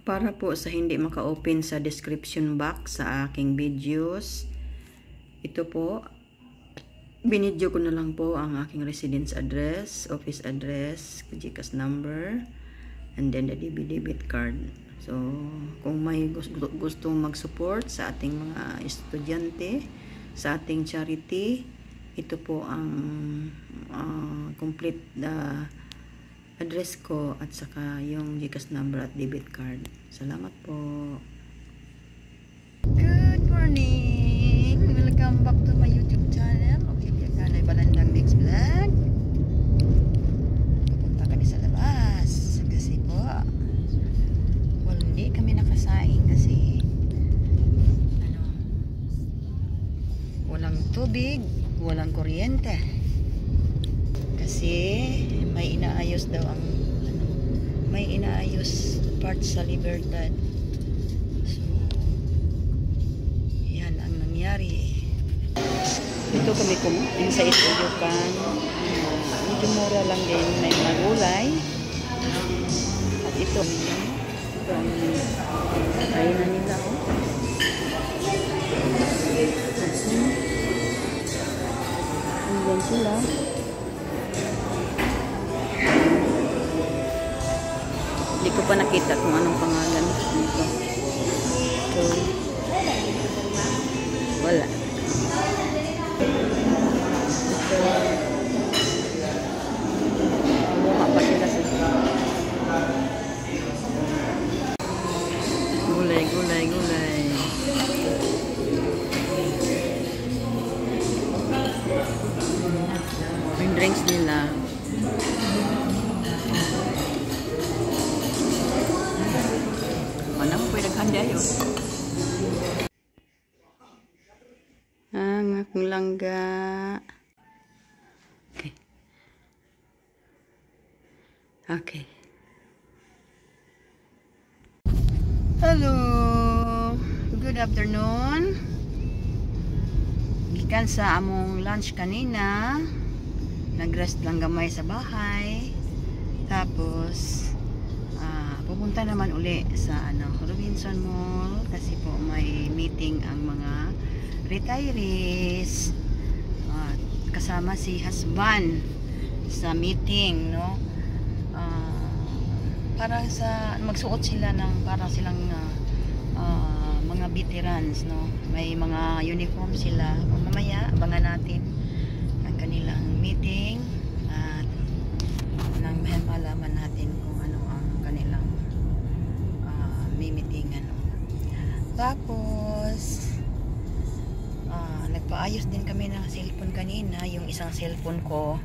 Para po sa hindi maka-open sa description box sa aking videos, ito po, binidyo ko na lang po ang aking residence address, office address, GCash number, and then the debit card. So, kung may gustong mag-support sa ating mga estudyante, sa ating charity, ito po ang complete address ko at saka yung GCash number at debit card. Salamat po. Good morning! Welcome back to my YouTube channel. Okay, Kanay Balandang Next Vlog. Pupunta kami sa labas kasi po hindi kami nakasaing kasi walang tubig, walang kuryente. Kasi may inaayos daw ang may inaayos part sa Libertad. So yan ang nangyari. Dito kami kumain sa Itoyokan. Medyo mura lang din, may magulay. At ito ang kainan nila. Andyan sila. Hindi ko pa nakita kung anong pangalan nito. So, wala. Buka pa sila sa gulay. Yung drinks nila. Manang pwede kanda yun. Ang akong langga. Okay. Hello. Good afternoon. Gikan sa among lunch kanina. Nag-rest lang gamay sa bahay. Tapos pupunta naman uli sa Robinson Mall kasi po may meeting ang mga retirees. Kasama si husband sa meeting, no? Para sa magsuot sila ng para silang mga veterans, no? May mga uniform sila. Mamaya abangan natin ang kanilang meeting at nang malaman natin kung ano ang kanilang meetingan. Tapos nagpaayos din kami ng cellphone kanina, yung isang cellphone ko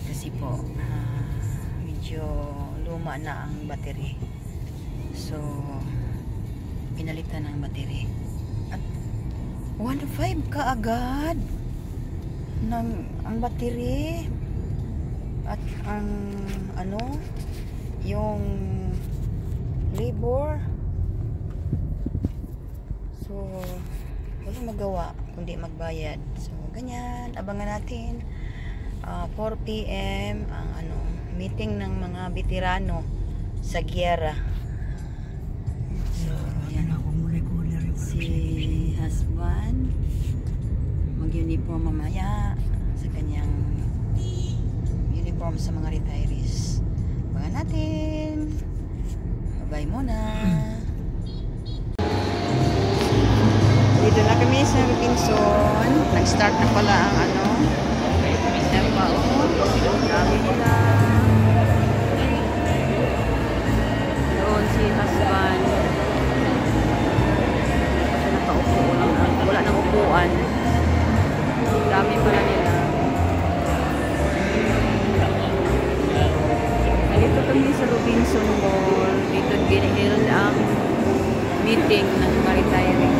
kasi po medyo luma na ang battery. So pinalitan ng battery at 1.5 kaagad ng ang battery at ang yung labor. So wala magawa kundi magbayad. So ganyan, abangan natin 4 PM ang meeting ng mga veterano sa Giera. So yan, si husband mag-uniform mamaya sa kanyang uniform sa mga retirees. Abangan natin. Bye muna. Dito na kami sa Robinson. Nag-start na pala ang FAO. Dami nila. Doon si husband. Kasi nakaupo lang. Wala nang upuan. Dami pala nila. Dito kami sa Robinson Mall. Dito ginihil ang meeting ng mga retiring.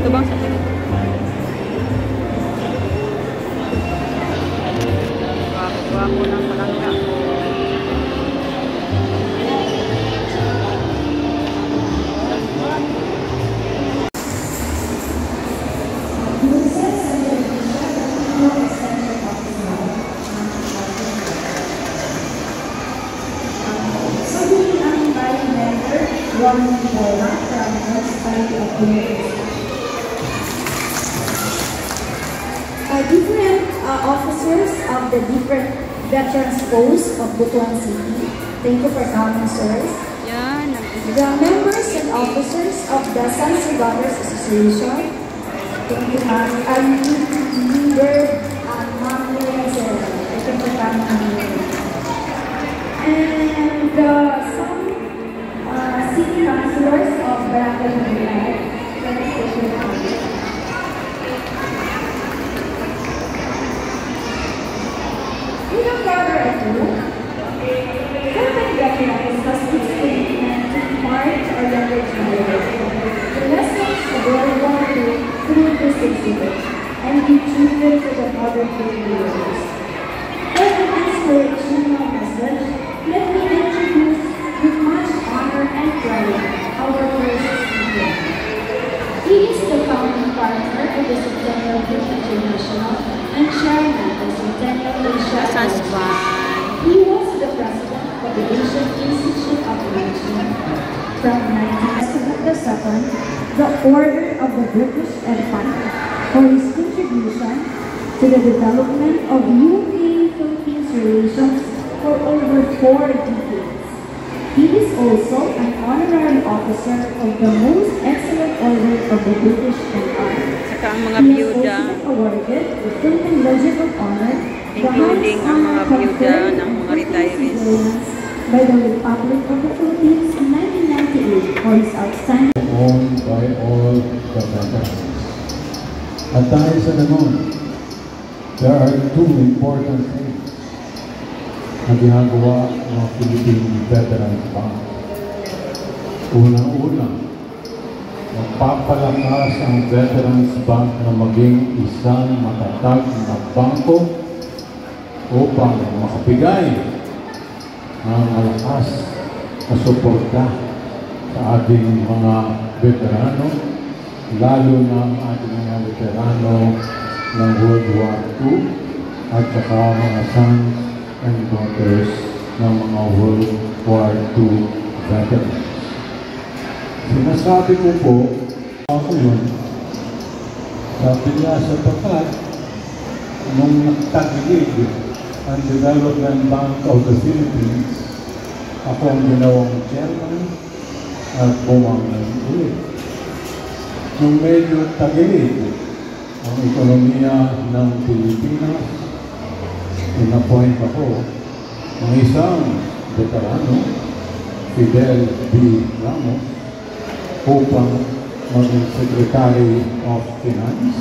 Ito bang sa akin? Wapo ng palangga. Ronnie Bola from the Society of Americans. Different officers of the different veterans posts of Butuan City. Thank you for coming, sirs. The members and officers of the Sons and Daughters Association. Thank you, ma'am. Leader, Ma'am Miriam Zero. Thank you for coming. And some city councilors of Barangay Manila. Without further ado, Philippine veterans must be commitment to part or younger generation. The lessons of World War II through this exhibit and be treated to the modern day years. For an inspirational message, let me introduce with much honor and pride our first speaker. He is the founding partner of the Centennial Youth International and chairman of the Centennial Asia. He was the president of the Asian Institute of Management from 1972, the Order of the British Empire, for his contribution to the development of UK-Philippines relations for over 4 decades. He is also an honorary officer of the Most Excellent Order of the British Empire. He has also been awarded the Philippine Legion of Honor, including ang mga byuda ng mga retirees, by the Republic of the Philippines in 1998 for his outstanding owned by all the veterans. At dahil sa ganun, there are 2 important things na ginagawa ng Philippine Veterans Bank. Unang-una, magpapalakas ang Veterans Bank na maging isang matatag na bangko upang makabigay ng malakas na suporta sa ating mga veterano, lalo na ang ating mga veterano ng World War II at saka mga sons and daughters ng mga World War II veterans. Sinasabi ko po, ako yun, sabi niya sapagkat nung nagtagilid ang Development Bank of the Philippines, ako ang ginawang chairman at bumanglan ulit. Nung medyo tagilid ang ekonomiya ng Pilipinas, in-appoint ako ng isang veterano, Fidel B. Ramos, upang maging Secretary of Finance.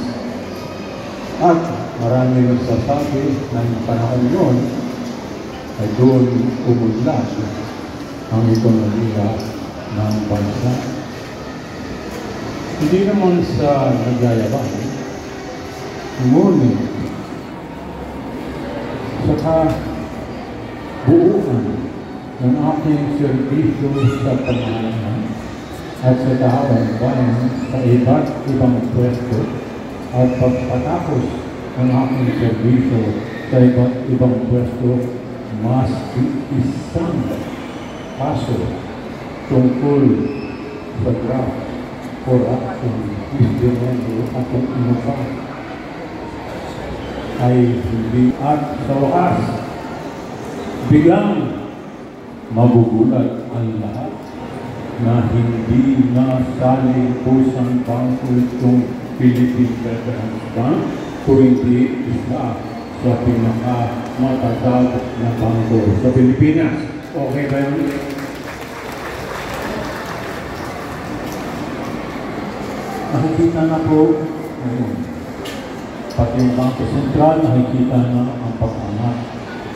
At marami nagsasabi na yung panahon yun ay doon umunlad ang ekonomiya ng bansa. Hindi naman sa nagyayabang, ngunit saka buuan ng aking serbisyo sa pamahalaan at sa taong bayan sa iba't ibang pwesto at pagpatapos ng aking serbisyo sa iba't ibang pwesto, mas isang kaso tungkol sa graft, corruption, instrumento at kung ano pa ay hindi. At sa wakas, biglang magugulat ang lahat na hindi na saling pusang bangko itong Philippine Veterans Bank kung hindi isa sa pinaka-matatag na bangko sa Pilipinas. Okay ba yun? Nakikita na po ngayon. Pati yung Bangko Sentral, nakikita na ang pag-angat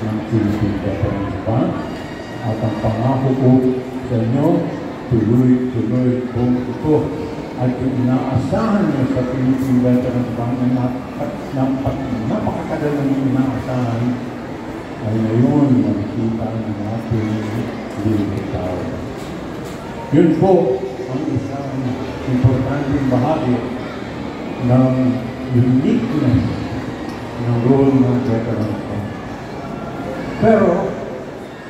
ng Philippine Veterans Bank at ang pangako po sa inyo, tuloy-tuloy po ito. At yung inaasahan nyo sa Philippine Veterans Bank na napakatagal na yung inaasahan ay ngayon nakikita ng ating lilitaw. Yun po ang isang importanteng bahagi ng uniqueness ng role ng Veterans Bank. Pero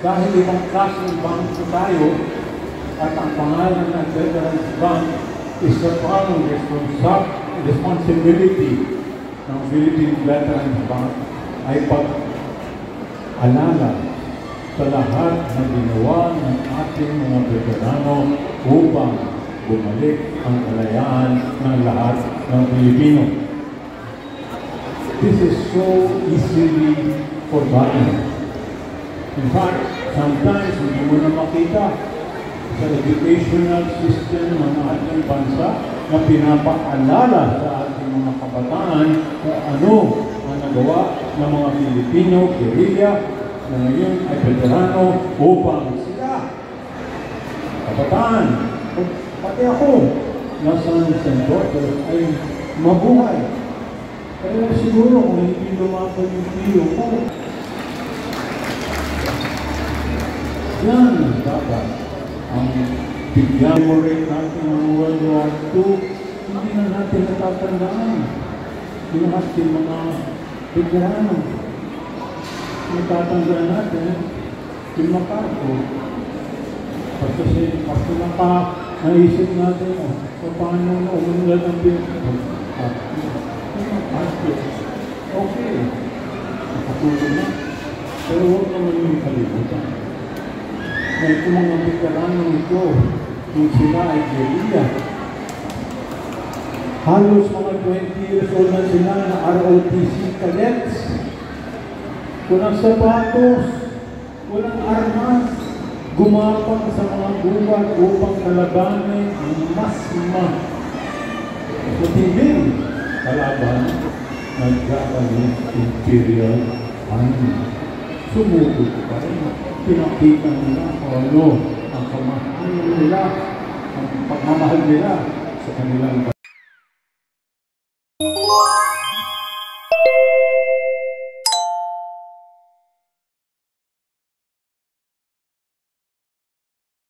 dahil ibang klaseng bangko tayo At ang pangalan ng Veterans Bank is the parang responsibility ng Philippine Veterans Bank ay pag-alala sa lahat na ginawa ng ating mga veterano upang bumalik ang kalayaan ng lahat ng Pilipino. This is so easily forgotten. In fact, sometimes hindi mo na makita sa educational system ng ating bansa na pinapaalala sa ating mga kabataan kung ano ang nagawa ng mga Pilipino, guerrilla, na ngayon ay veterano upang sila, kabataan, pati ako, na sons and daughters ay mabuhay. Kaya siguro kung hindi lumaban yung piyo ko, yan dapat ang bigyan mo rin natin ang World War II, hindi na natin natatandaan yung ating mga veterano. Natatandaan natin yung MacArthur. Kasi naisip natin, paano na umunlad ang Pilipino? Okay, nakatulog na. Pero huwag naman yung kalimutan. Na itong mga veterano ito, kung sila ay guerrilla, halos mga 20 years old na sila na ROTC cadets. Walang sapatos, walang armas, gumapang sa mga gubat upang kalabanin ang mas matinding kalaban ng Japanese Imperial Army. Sumugod pa rin. Pinakita nila kung ano ang kamahalan nila, ang pagmamahal nila sa kanilang